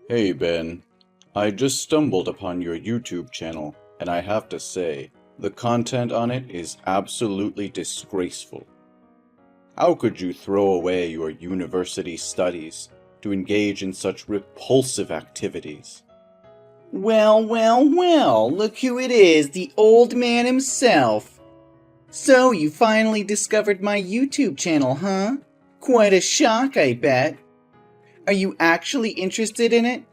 Hey Ben, I just stumbled upon your YouTube channel, and I have to say, the content on it is absolutely disgraceful. How could you throw away your university studies to engage in such repulsive activities? Well, look who it is, the old man himself. So, you finally discovered my YouTube channel, huh? Quite a shock, I bet. Are you actually interested in it?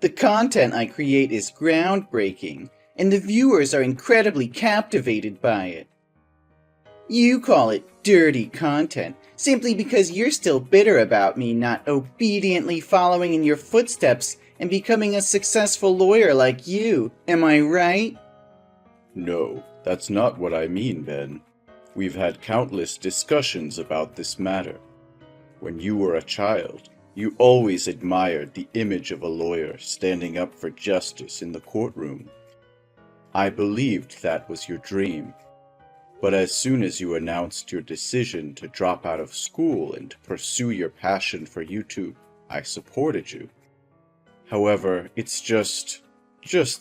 The content I create is groundbreaking, and the viewers are incredibly captivated by it. You call it dirty content, simply because you're still bitter about me not obediently following in your footsteps and becoming a successful lawyer like you, am I right? No, that's not what I mean, Ben. We've had countless discussions about this matter. When you were a child, you always admired the image of a lawyer standing up for justice in the courtroom. I believed that was your dream. But as soon as you announced your decision to drop out of school and pursue your passion for YouTube, I supported you. However, it's just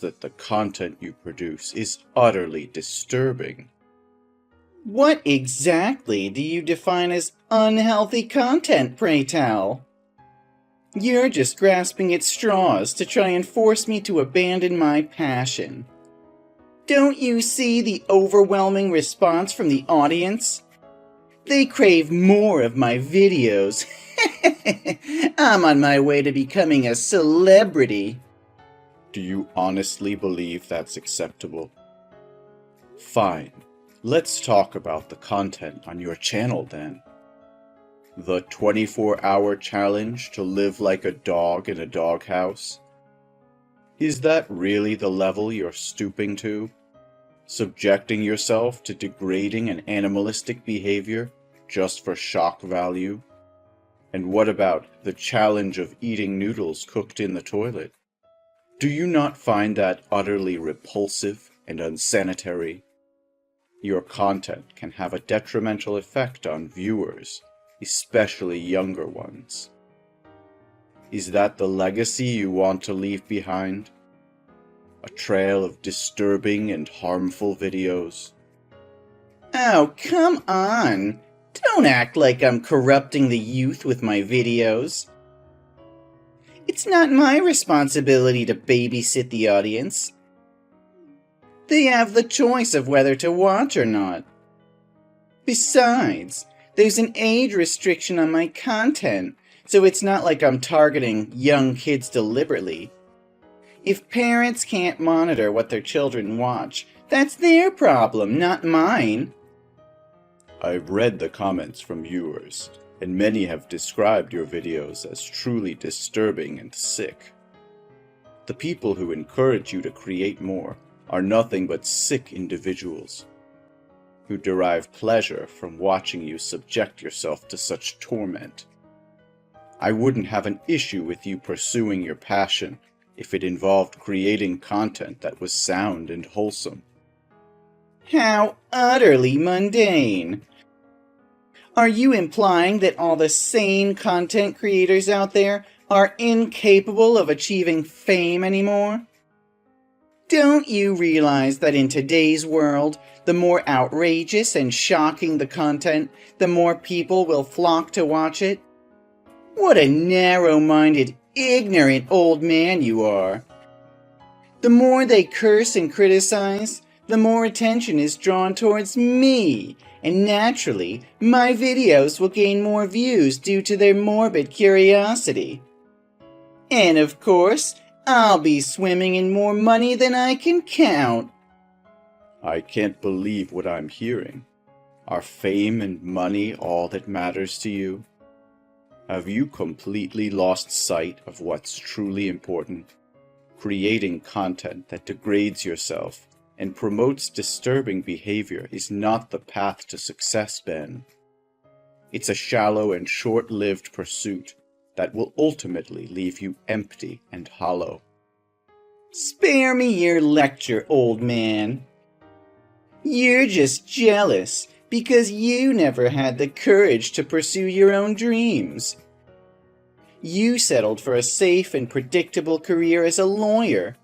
that the content you produce is utterly disturbing. What exactly do you define as unhealthy content, pray tell? You're just grasping at straws to try and force me to abandon my passion. Don't you see the overwhelming response from the audience? They crave more of my videos. I'm on my way to becoming a celebrity. Do you honestly believe that's acceptable? Fine, let's talk about the content on your channel then. The 24-hour challenge to live like a dog in a doghouse? Is that really the level you're stooping to? Subjecting yourself to degrading and animalistic behavior just for shock value? And what about the challenge of eating noodles cooked in the toilet? Do you not find that utterly repulsive and unsanitary? Your content can have a detrimental effect on viewers, especially younger ones. Is that the legacy you want to leave behind? A trail of disturbing and harmful videos? Oh, come on! Don't act like I'm corrupting the youth with my videos. It's not my responsibility to babysit the audience. They have the choice of whether to watch or not. Besides, there's an age restriction on my content, so it's not like I'm targeting young kids deliberately. If parents can't monitor what their children watch, that's their problem, not mine. I've read the comments from viewers, and many have described your videos as truly disturbing and sick. The people who encourage you to create more are nothing but sick individuals who derive pleasure from watching you subject yourself to such torment. I wouldn't have an issue with you pursuing your passion if it involved creating content that was sound and wholesome. How utterly mundane! Are you implying that all the sane content creators out there are incapable of achieving fame anymore? Don't you realize that in today's world, the more outrageous and shocking the content, the more people will flock to watch it? What a narrow-minded, ignorant old man you are. The more they curse and criticize, the more attention is drawn towards me, and naturally, my videos will gain more views due to their morbid curiosity. And of course, I'll be swimming in more money than I can count. I can't believe what I'm hearing. Are fame and money all that matters to you? Have you completely lost sight of what's truly important? Creating content that degrades yourself and promotes disturbing behavior is not the path to success, Ben. It's a shallow and short-lived pursuit that will ultimately leave you empty and hollow. Spare me your lecture, old man. You're just jealous because you never had the courage to pursue your own dreams. You settled for a safe and predictable career as a lawyer.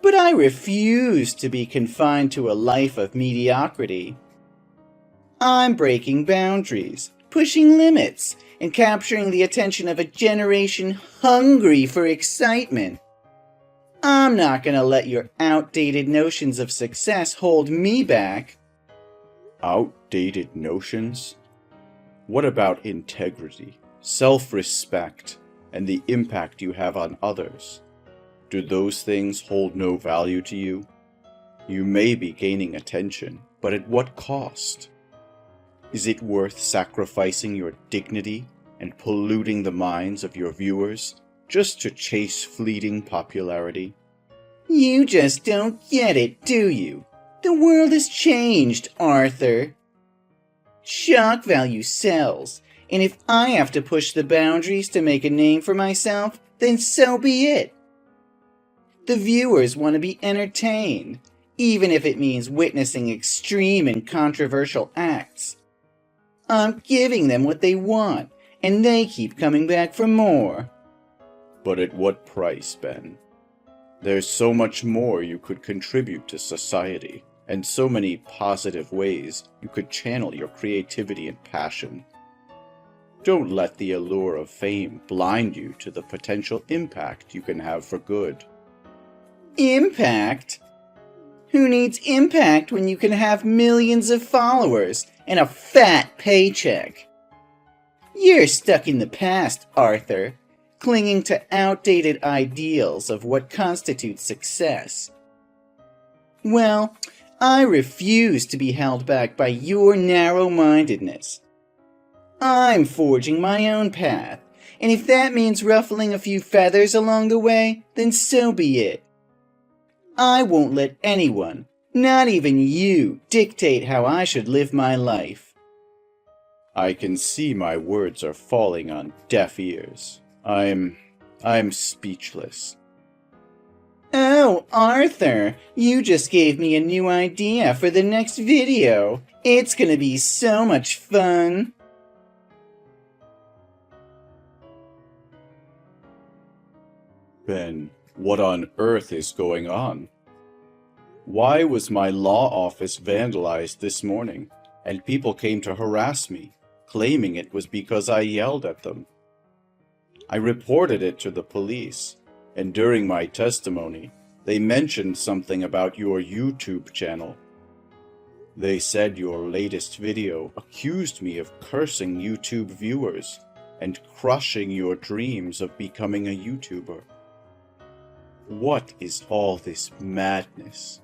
But I refuse to be confined to a life of mediocrity. I'm breaking boundaries, pushing limits, and capturing the attention of a generation hungry for excitement. I'm not going to let your outdated notions of success hold me back. Outdated notions? What about integrity, self-respect, and the impact you have on others? Do those things hold no value to you? You may be gaining attention, but at what cost? Is it worth sacrificing your dignity and polluting the minds of your viewers just to chase fleeting popularity? You just don't get it, do you? The world has changed, Arthur. Shock value sells, and if I have to push the boundaries to make a name for myself, then so be it. The viewers want to be entertained, even if it means witnessing extreme and controversial acts. I'm giving them what they want, and they keep coming back for more. But at what price, Ben? There's so much more you could contribute to society, and so many positive ways you could channel your creativity and passion. Don't let the allure of fame blind you to the potential impact you can have for good. Impact? Who needs impact when you can have millions of followers and a fat paycheck? You're stuck in the past, Arthur, clinging to outdated ideals of what constitutes success. Well, I refuse to be held back by your narrow-mindedness. I'm forging my own path, and if that means ruffling a few feathers along the way, then so be it. I won't let anyone, not even you, dictate how I should live my life. I can see my words are falling on deaf ears. I'm speechless. Oh, Arthur, you just gave me a new idea for the next video. It's gonna be so much fun. Ben, what on earth is going on? Why was my law office vandalized this morning, and people came to harass me, claiming it was because I yelled at them? I reported it to the police, and during my testimony, they mentioned something about your YouTube channel. They said your latest video accused me of cursing YouTube viewers and crushing your dreams of becoming a YouTuber. What is all this madness?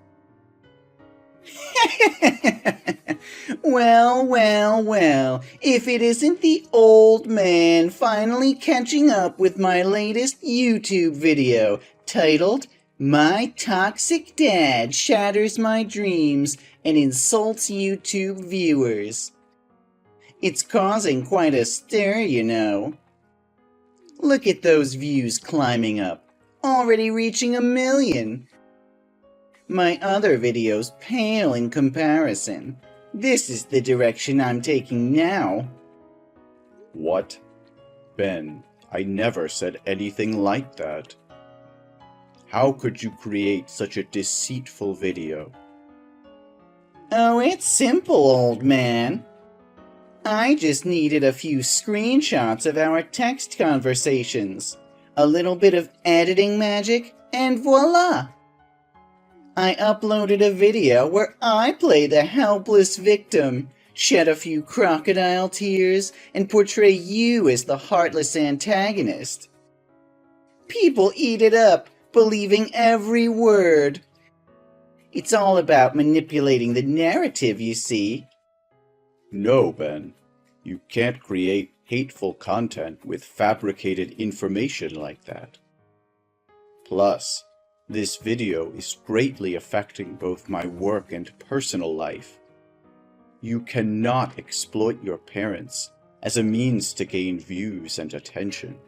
Well, if it isn't the old man finally catching up with my latest YouTube video titled, "My Toxic Dad Shatters My Dreams and Insults YouTube Viewers." It's causing quite a stir, you know. Look at those views climbing up, already reaching 1 million. My other videos pale in comparison. This is the direction I'm taking now. What? Ben, I never said anything like that. How could you create such a deceitful video? Oh, it's simple, old man. I just needed a few screenshots of our text conversations, a little bit of editing magic, and voila! I uploaded a video where I play the helpless victim, shed a few crocodile tears, and portray you as the heartless antagonist. People eat it up, believing every word. It's all about manipulating the narrative, you see. No, Ben. You can't create hateful content with fabricated information like that. Plus, this video is greatly affecting both my work and personal life. You cannot exploit your parents as a means to gain views and attention.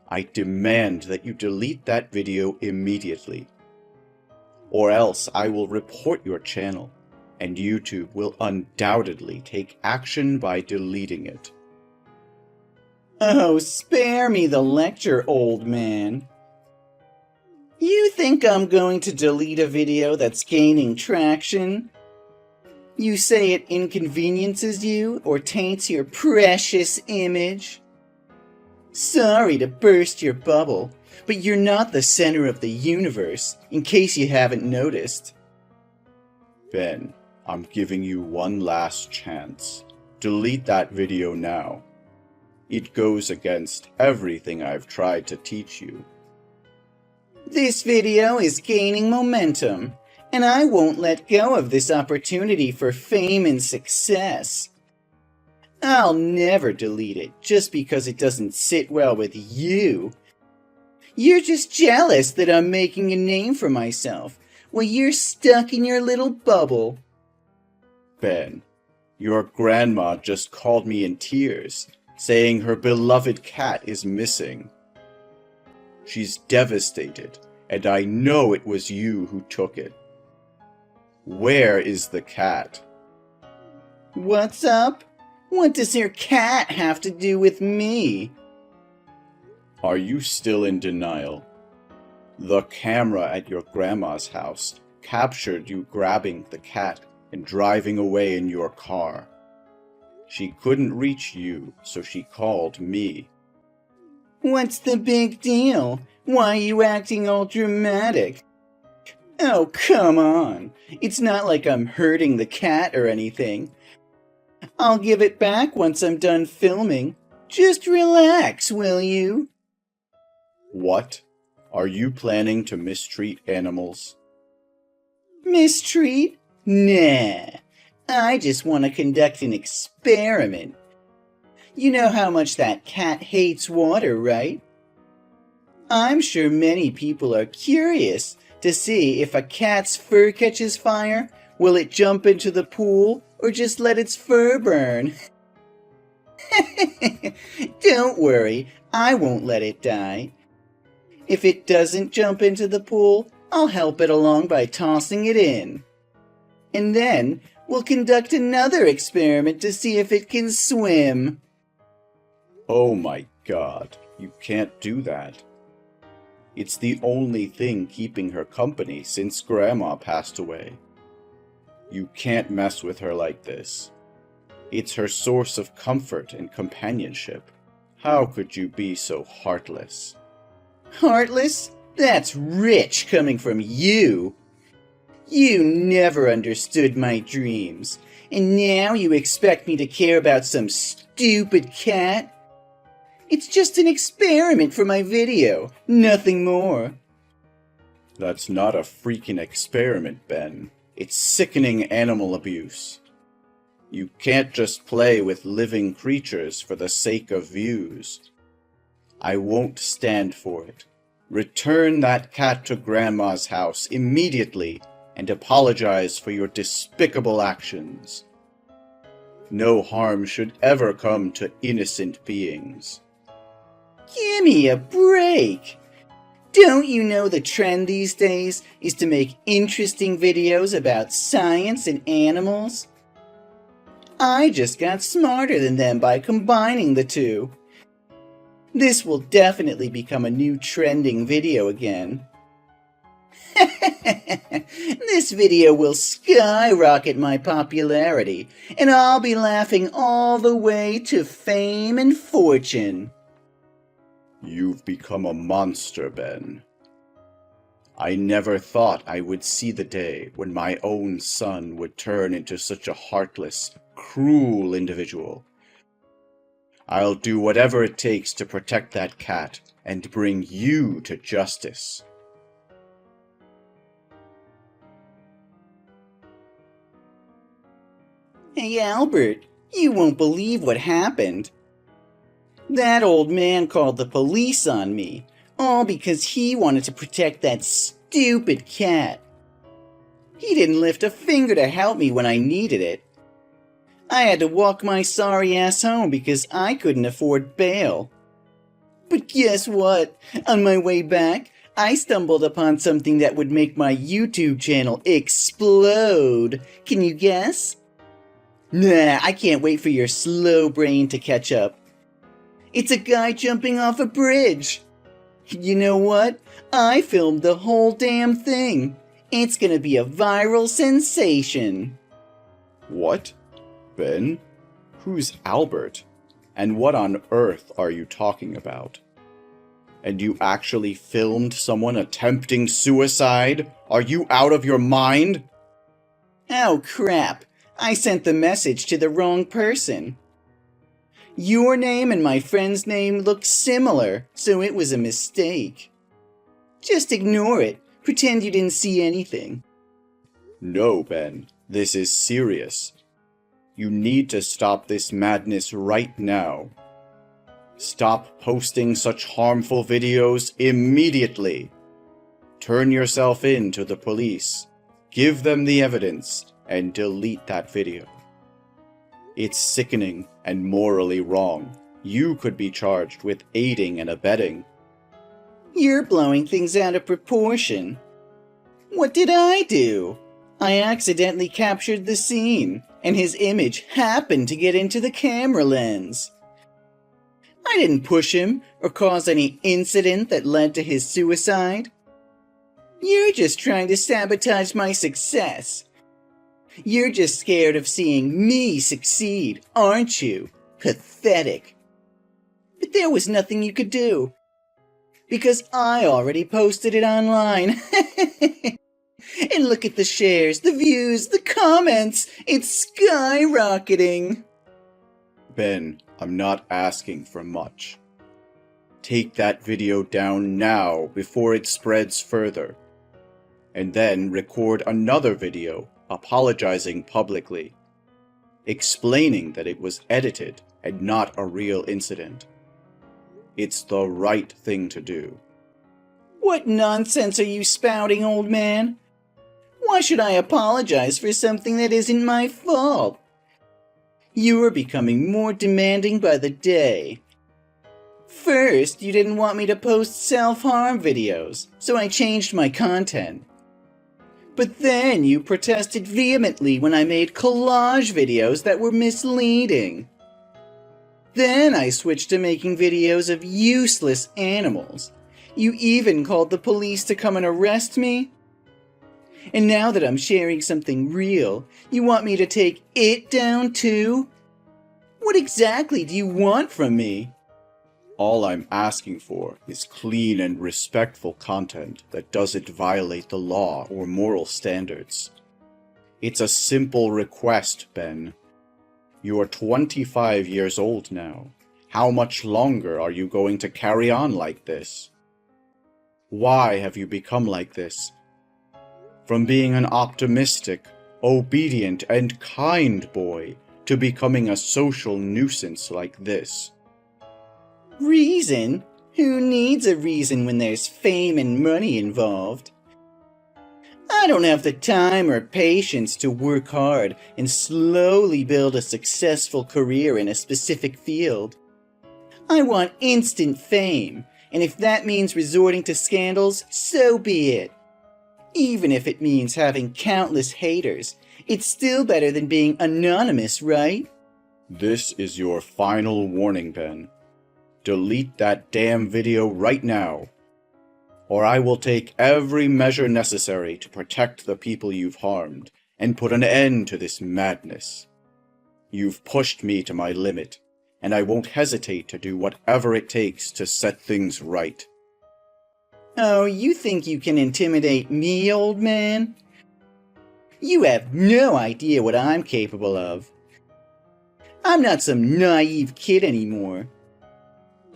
I demand that you delete that video immediately, or else I will report your channel, and YouTube will undoubtedly take action by deleting it. Oh, spare me the lecture, old man. You think I'm going to delete a video that's gaining traction? You say it inconveniences you or taints your precious image? Sorry to burst your bubble, but you're not the center of the universe, in case you haven't noticed. Ben, I'm giving you one last chance. Delete that video now. It goes against everything I've tried to teach you. This video is gaining momentum, and I won't let go of this opportunity for fame and success. I'll never delete it just because it doesn't sit well with you. You're just jealous that I'm making a name for myself while you're stuck in your little bubble. Ben, your grandma just called me in tears, saying her beloved cat is missing. She's devastated, and I know it was you who took it. Where is the cat? What's up? What does your cat have to do with me? Are you still in denial? The camera at your grandma's house captured you grabbing the cat and driving away in your car. She couldn't reach you, so she called me. What's the big deal? Why are you acting all dramatic? Oh, come on. It's not like I'm hurting the cat or anything. I'll give it back once I'm done filming. Just relax, will you? What? Are you planning to mistreat animals? Mistreat? Nah. I just want to conduct an experiment. You know how much that cat hates water, right? I'm sure many people are curious to see if a cat's fur catches fire, will it jump into the pool or just let its fur burn? Don't worry, I won't let it die. If it doesn't jump into the pool, I'll help it along by tossing it in. And then we'll conduct another experiment to see if it can swim. Oh my God, you can't do that. It's the only thing keeping her company since Grandma passed away. You can't mess with her like this. It's her source of comfort and companionship. How could you be so heartless? Heartless? That's rich coming from you. You never understood my dreams, and now you expect me to care about some stupid cat? It's just an experiment for my video, nothing more. That's not a freaking experiment, Ben. It's sickening animal abuse. You can't just play with living creatures for the sake of views. I won't stand for it. Return that cat to Grandma's house immediately and apologize for your despicable actions. No harm should ever come to innocent beings. Gimme a break! Don't you know the trend these days is to make interesting videos about science and animals? I just got smarter than them by combining the two. This will definitely become a new trending video again. This video will skyrocket my popularity, and I'll be laughing all the way to fame and fortune. You've become a monster, Ben. I never thought I would see the day when my own son would turn into such a heartless, cruel individual. I'll do whatever it takes to protect that cat and bring you to justice. Hey, Albert, you won't believe what happened. That old man called the police on me, all because he wanted to protect that stupid cat. He didn't lift a finger to help me when I needed it. I had to walk my sorry ass home because I couldn't afford bail. But guess what? On my way back, I stumbled upon something that would make my YouTube channel explode. Can you guess? Nah, I can't wait for your slow brain to catch up. It's a guy jumping off a bridge. You know what? I filmed the whole damn thing. It's gonna be a viral sensation. What? Ben? Who's Albert? And what on earth are you talking about? And you actually filmed someone attempting suicide? Are you out of your mind? Oh crap, I sent the message to the wrong person. Your name and my friend's name look similar, so it was a mistake. Just ignore it. Pretend you didn't see anything. No, Ben. This is serious. You need to stop this madness right now. Stop posting such harmful videos immediately. Turn yourself in to the police. Give them the evidence and delete that video. It's sickening and morally wrong. You could be charged with aiding and abetting. You're blowing things out of proportion. What did I do? I accidentally captured the scene, and his image happened to get into the camera lens. I didn't push him or cause any incident that led to his suicide. You're just trying to sabotage my success. You're just scared of seeing me succeed, aren't you? Pathetic. But there was nothing you could do. Because I already posted it online. And look at the shares, the views, the comments. It's skyrocketing. Ben, I'm not asking for much. Take that video down now before it spreads further. And then record another video apologizing publicly, explaining that it was edited and not a real incident. It's the right thing to do. What nonsense are you spouting, old man? Why should I apologize for something that isn't my fault? You are becoming more demanding by the day. First, you didn't want me to post self-harm videos, so I changed my content. But then you protested vehemently when I made collage videos that were misleading. Then I switched to making videos of useless animals. You even called the police to come and arrest me. And now that I'm sharing something real, you want me to take it down too? What exactly do you want from me? All I'm asking for is clean and respectful content that doesn't violate the law or moral standards. It's a simple request, Ben. You're 25 years old now. How much longer are you going to carry on like this? Why have you become like this? From being an optimistic, obedient, and kind boy to becoming a social nuisance like this. Reason? Who needs a reason when there's fame and money involved? I don't have the time or patience to work hard and slowly build a successful career in a specific field. I want instant fame, and if that means resorting to scandals, so be it. Even if it means having countless haters, it's still better than being anonymous, right? This is your final warning, Ben. Delete that damn video right now, or I will take every measure necessary to protect the people you've harmed and put an end to this madness. You've pushed me to my limit, and I won't hesitate to do whatever it takes to set things right. Oh, you think you can intimidate me, old man? You have no idea what I'm capable of. I'm not some naive kid anymore.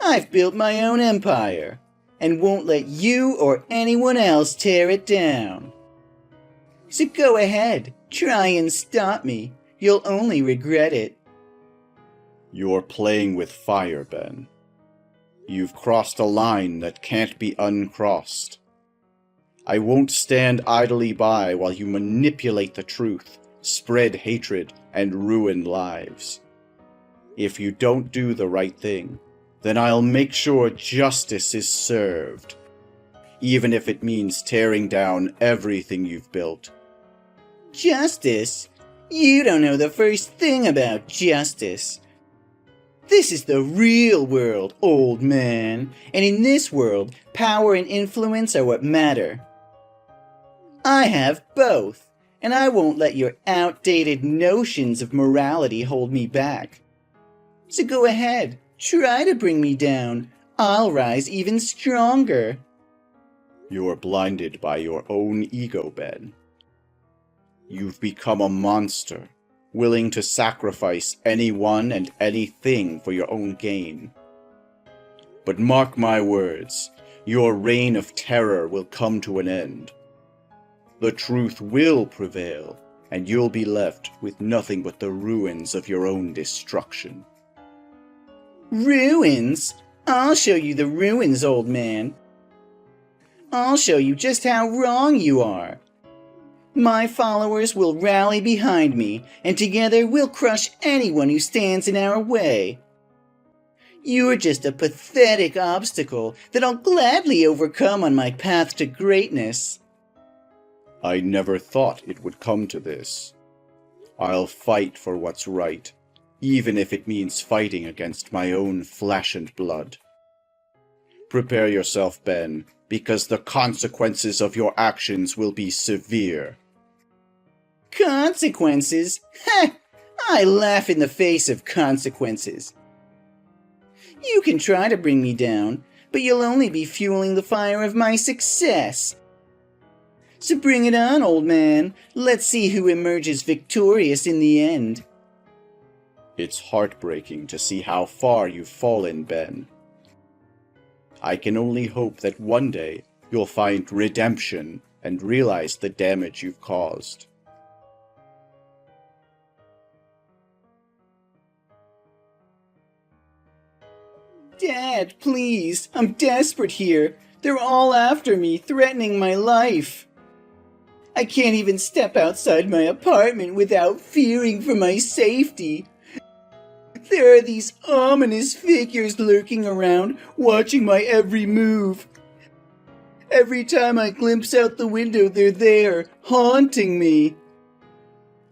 I've built my own empire, and won't let you or anyone else tear it down. So go ahead, try and stop me. You'll only regret it. You're playing with fire, Ben. You've crossed a line that can't be uncrossed. I won't stand idly by while you manipulate the truth, spread hatred, and ruin lives. If you don't do the right thing, then I'll make sure justice is served, even if it means tearing down everything you've built. Justice? You don't know the first thing about justice. This is the real world, old man, and in this world, power and influence are what matter. I have both, and I won't let your outdated notions of morality hold me back. So go ahead, try to bring me down. I'll rise even stronger. You're blinded by your own ego, Ben. You've become a monster, willing to sacrifice anyone and anything for your own gain. But mark my words, your reign of terror will come to an end. The truth will prevail, and you'll be left with nothing but the ruins of your own destruction. Ruins? I'll show you the ruins, old man. I'll show you just how wrong you are. My followers will rally behind me, and together we'll crush anyone who stands in our way. You're just a pathetic obstacle that I'll gladly overcome on my path to greatness. I never thought it would come to this. I'll fight for what's right, even if it means fighting against my own flesh and blood. Prepare yourself, Ben, because the consequences of your actions will be severe. Consequences? Heh! I laugh in the face of consequences. You can try to bring me down, but you'll only be fueling the fire of my success. So bring it on, old man. Let's see who emerges victorious in the end. It's heartbreaking to see how far you've fallen, Ben. I can only hope that one day you'll find redemption and realize the damage you've caused. Dad, please, I'm desperate here. They're all after me, threatening my life. I can't even step outside my apartment without fearing for my safety. There are these ominous figures lurking around, watching my every move. Every time I glimpse out the window, they're there, haunting me.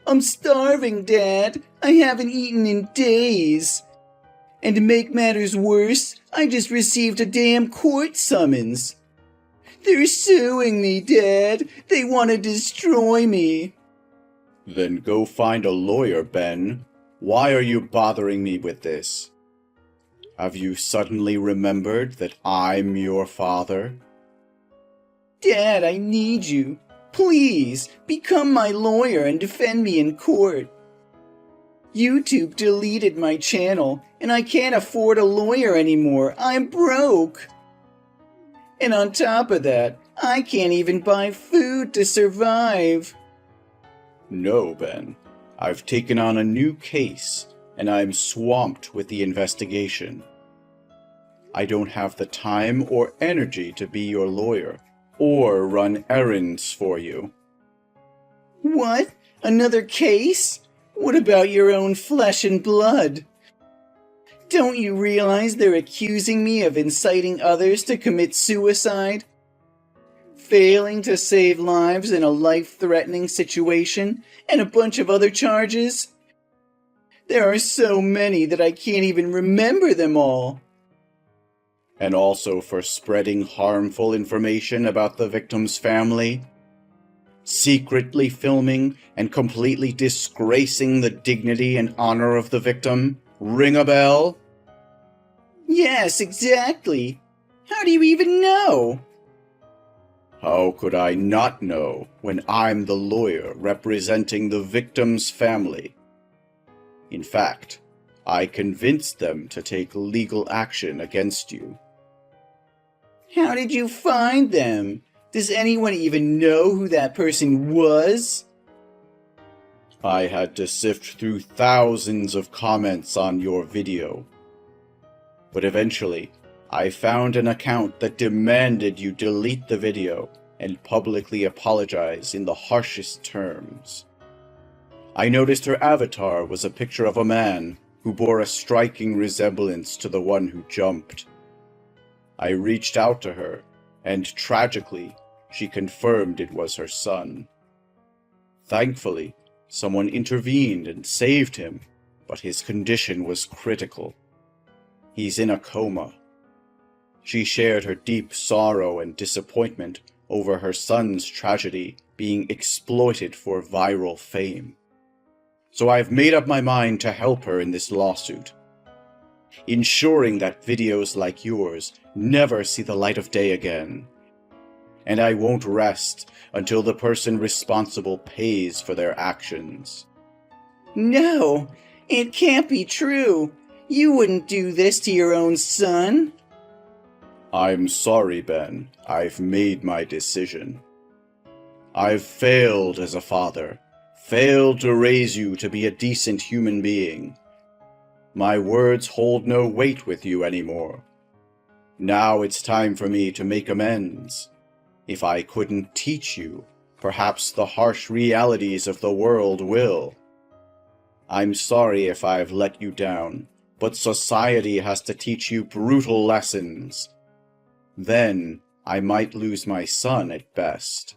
I'm starving, Dad. I haven't eaten in days. And to make matters worse, I just received a damn court summons. They're suing me, Dad. They want to destroy me. Then go find a lawyer, Ben. Why are you bothering me with this? Have you suddenly remembered that I'm your father? Dad, I need you. Please, become my lawyer and defend me in court. YouTube deleted my channel, and I can't afford a lawyer anymore. I'm broke. And on top of that, I can't even buy food to survive. No, Ben. I've taken on a new case, and I'm swamped with the investigation. I don't have the time or energy to be your lawyer, or run errands for you. What? Another case? What about your own flesh and blood? Don't you realize they're accusing me of inciting others to commit suicide? Failing to save lives in a life-threatening situation, and a bunch of other charges? There are so many that I can't even remember them all. And also for spreading harmful information about the victim's family, secretly filming and completely disgracing the dignity and honor of the victim. Ring a bell? Yes, exactly. How do you even know? How could I not know when I'm the lawyer representing the victim's family? In fact, I convinced them to take legal action against you. How did you find them? Does anyone even know who that person was? I had to sift through thousands of comments on your video. But eventually, I found an account that demanded you delete the video and publicly apologize in the harshest terms. I noticed her avatar was a picture of a man who bore a striking resemblance to the one who jumped. I reached out to her, and tragically, she confirmed it was her son. Thankfully, someone intervened and saved him, but his condition was critical. He's in a coma. She shared her deep sorrow and disappointment over her son's tragedy being exploited for viral fame. So I've made up my mind to help her in this lawsuit, ensuring that videos like yours never see the light of day again. And I won't rest until the person responsible pays for their actions. No, it can't be true. You wouldn't do this to your own son. I'm sorry, Ben. I've made my decision. I've failed as a father, failed to raise you to be a decent human being. My words hold no weight with you anymore. Now it's time for me to make amends. If I couldn't teach you, perhaps the harsh realities of the world will. I'm sorry if I've let you down, but society has to teach you brutal lessons. Then I might lose my son at best.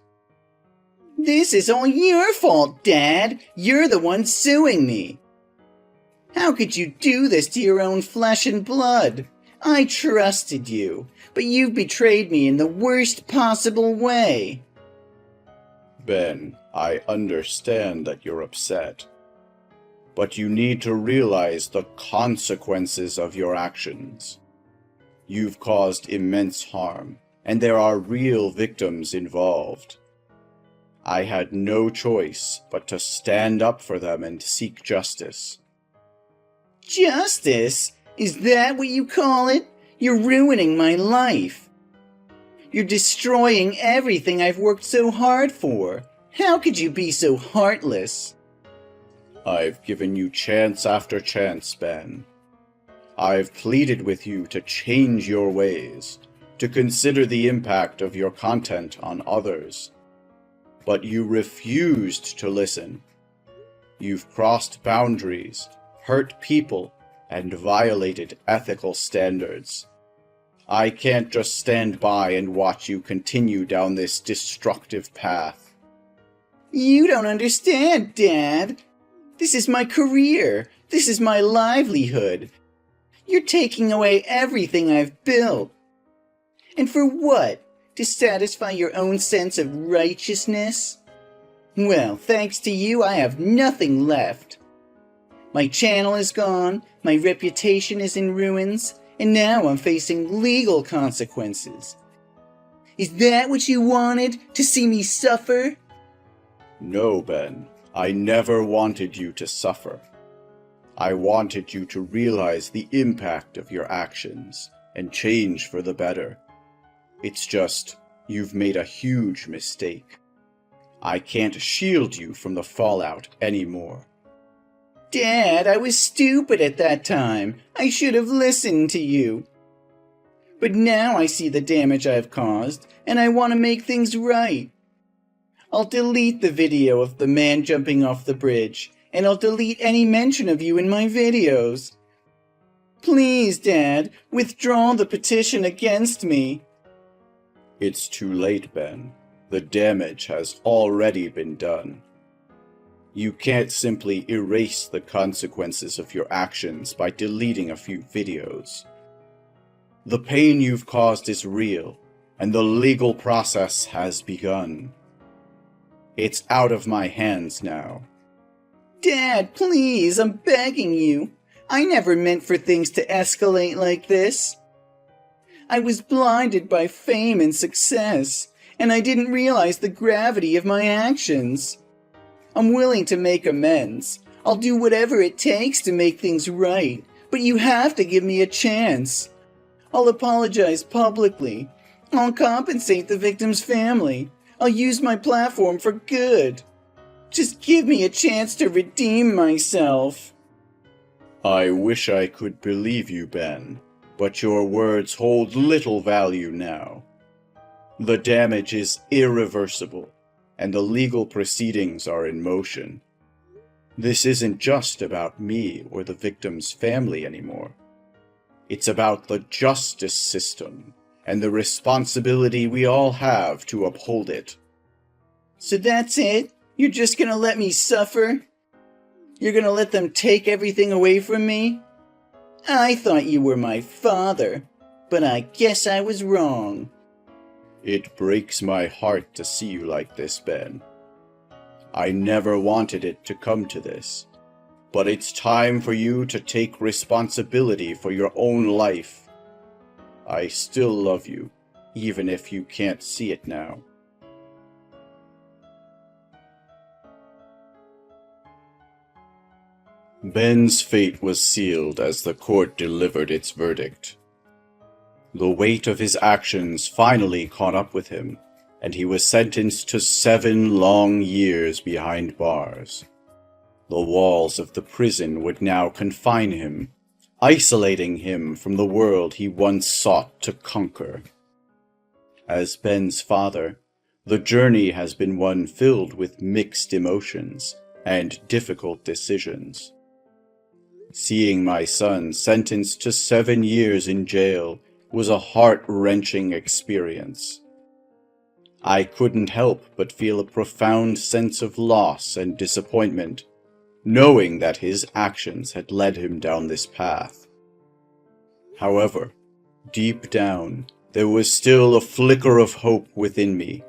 This is all your fault, Dad. You're the one suing me. How could you do this to your own flesh and blood? I trusted you, but you've betrayed me in the worst possible way. Ben, I understand that you're upset, but you need to realize the consequences of your actions. You've caused immense harm, and there are real victims involved. I had no choice but to stand up for them and seek justice. Justice? Is that what you call it? You're ruining my life. You're destroying everything I've worked so hard for. How could you be so heartless? I've given you chance after chance, Ben. I've pleaded with you to change your ways, to consider the impact of your content on others. But you refused to listen. You've crossed boundaries, hurt people, and violated ethical standards. I can't just stand by and watch you continue down this destructive path. You don't understand, Dad. This is my career. This is my livelihood. You're taking away everything I've built. And for what? To satisfy your own sense of righteousness? Well, thanks to you, I have nothing left. My channel is gone, my reputation is in ruins, and now I'm facing legal consequences. Is that what you wanted? To see me suffer? No, Ben. I never wanted you to suffer. I wanted you to realize the impact of your actions and change for the better. It's just, you've made a huge mistake. I can't shield you from the fallout anymore. Dad, I was stupid at that time. I should have listened to you. But now I see the damage I've caused, and I want to make things right. I'll delete the video of the man jumping off the bridge, and I'll delete any mention of you in my videos. Please, Dad, withdraw the petition against me. It's too late, Ben. The damage has already been done. You can't simply erase the consequences of your actions by deleting a few videos. The pain you've caused is real, and the legal process has begun. It's out of my hands now. Dad, please, I'm begging you. I never meant for things to escalate like this. I was blinded by fame and success, and I didn't realize the gravity of my actions. I'm willing to make amends. I'll do whatever it takes to make things right, but you have to give me a chance. I'll apologize publicly. I'll compensate the victim's family. I'll use my platform for good. Just give me a chance to redeem myself. I wish I could believe you, Ben, but your words hold little value now. The damage is irreversible, and the legal proceedings are in motion. This isn't just about me or the victim's family anymore. It's about the justice system and the responsibility we all have to uphold it. So that's it? You're just gonna let me suffer? You're gonna let them take everything away from me? I thought you were my father, but I guess I was wrong. It breaks my heart to see you like this, Ben. I never wanted it to come to this, but it's time for you to take responsibility for your own life. I still love you, even if you can't see it now. Ben's fate was sealed as the court delivered its verdict. The weight of his actions finally caught up with him, and he was sentenced to 7 long years behind bars. The walls of the prison would now confine him, isolating him from the world he once sought to conquer. As Ben's father, the journey has been one filled with mixed emotions and difficult decisions. Seeing my son sentenced to 7 years in jail was a heart-wrenching experience. I couldn't help but feel a profound sense of loss and disappointment, knowing that his actions had led him down this path. However, deep down, there was still a flicker of hope within me.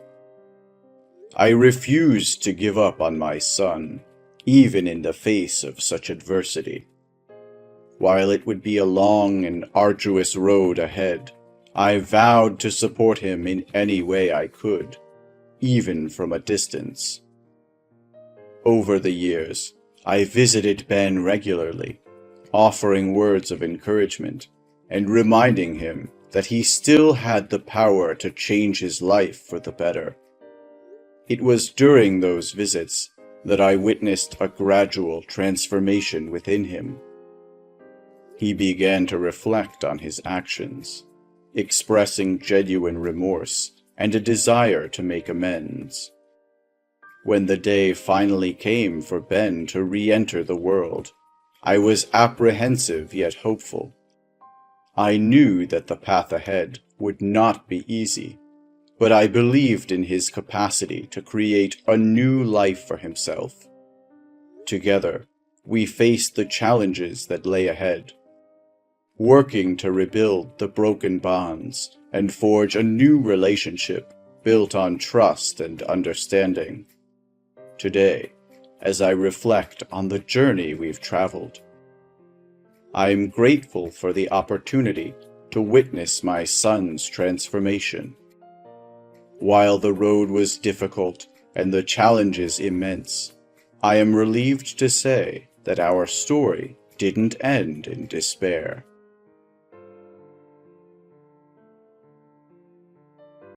I refused to give up on my son, even in the face of such adversity. While it would be a long and arduous road ahead, I vowed to support him in any way I could, even from a distance. Over the years, I visited Ben regularly, offering words of encouragement and reminding him that he still had the power to change his life for the better. It was during those visits that I witnessed a gradual transformation within him. He began to reflect on his actions, expressing genuine remorse and a desire to make amends. When the day finally came for Ben to re-enter the world, I was apprehensive yet hopeful. I knew that the path ahead would not be easy, but I believed in his capacity to create a new life for himself. Together, we faced the challenges that lay ahead, working to rebuild the broken bonds and forge a new relationship built on trust and understanding. Today, as I reflect on the journey we've traveled, I am grateful for the opportunity to witness my son's transformation. While the road was difficult and the challenges immense, I am relieved to say that our story didn't end in despair.